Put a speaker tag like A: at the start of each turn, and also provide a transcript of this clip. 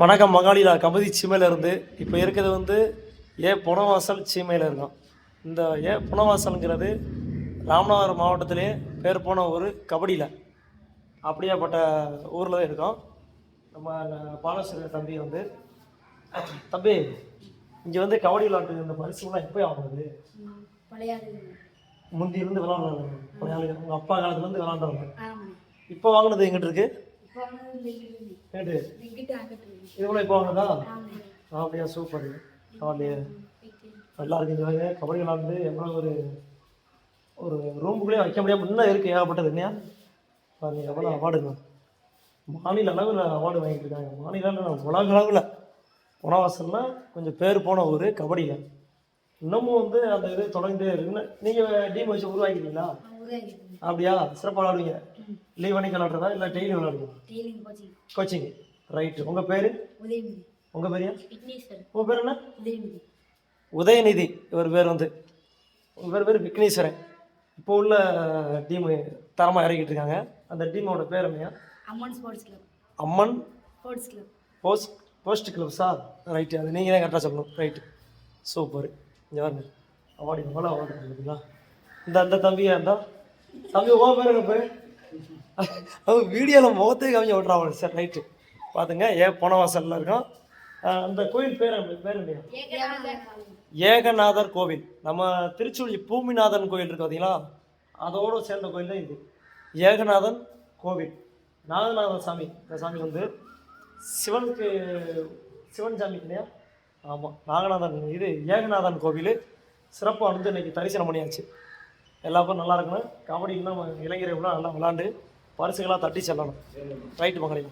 A: வணக்கம் மகாலிலா கபதி சீமையில் இருந்து இப்போ இருக்கிறது புனவாசல் சீமையில் இருக்கோம். இந்த புனவாசலுங்கிறது ராமநாதபுரம் மாவட்டத்திலே பேர் போன ஒரு கபடியில் அப்படியாப்பட்ட ஊரில் தான் இருக்கோம். நம்ம பாலஸ்வரர் தம்பி தம்பி இங்கே கபடி விளையாட்டு இந்த பரிசுலாம் எப்போ ஆகுது? முந்தி இருந்து விளையாடுறாங்க. உங்கள் அப்பா காலத்துலேருந்து விளையாண்டுறாங்க. இப்போ வாங்கினது எங்கிட்ட இருக்கு? இதுக்குள்ள இப்போ வாங்கினதா? அப்படியா, சூப்பர். நல்லா இருக்குங்க. கபடி விளாண்டு எவ்வளோ ஒரு ரூமுக்குள்ளேயே வைக்க முடியாமல் இன்னும் இருக்குது, ஏகப்பட்டது. இல்லையா பாருங்க, எவ்வளோ அவார்டுங்க. மாநில அளவில் அவார்டு வாங்கிட்டு இருக்காங்க. மாநில அளவில் உலக அளவில் புனவாசல்னால் கொஞ்சம் பேர் போன ஒரு கபடியில் இன்னமும் அந்த இது தொடர்ந்து இருக்குன்னு. நீங்கள் டீம் வச்சு உருவாக்கிட்டீங்களா? அப்படியா, சிறப்பாக விளாடுவீங்க. லீவ் அன்னைக்கு விளாட்றதா இல்லை டெய்லி விளாடுவீங்க? Coaching, right. உங்கள் பேர்? உங்கள் பேர்? உங்கள் பேர் என்ன? உதயநிதி. இவர் பேர் உங்கள் பேர் விக்னேஸ்வரன். இப்போ உள்ள டீமு தரமாக இறக்கிட்டு இருக்காங்க. அந்த டீமோட பேர் என்னையா? Amman sports club. Amman sports club. Post club sir, right. அது நீங்கள் தான் கரெக்டாக சொல்லணும். Right, super. இங்கே வாங்க, அவார்டு எவ்வளோ அவார்டு இருக்குங்களா? அந்த தம்பியா இருந்தால் தம்பி ஓ பேர் என்ன பேர்? அவங்க வீடியோவில் முகத்தே கவிஞ்ச விட்றாங்க சார். ரைட்டு, பார்த்துங்க. புனவாசலில் இருக்கோம். அந்த கோயில் பேர் இல்லையா? ஏகநாதர் கோவில். நம்ம திருச்சூழி பூமிநாதன் கோயில் இருக்கு பார்த்தீங்களா, அதோடு சேர்ந்த கோயில் தான் இது. ஏகநாதன் கோவில். நாகநாதன் சாமி. இந்த சாமி சிவன் சாமி இல்லையா? ஆமாம், நாகநாதன். இது ஏகநாதன் கோவில். சிறப்பாக இன்னைக்கு தரிசனம் பண்ணியாச்சு. எல்லாருக்கும் நல்லா இருக்கணும். கபடி இன்னும் இளைஞர்கள் நல்லா விளாண்டு பரிசுகளாக தட்டி செல்லணும். ரைட்டு மகளிர்.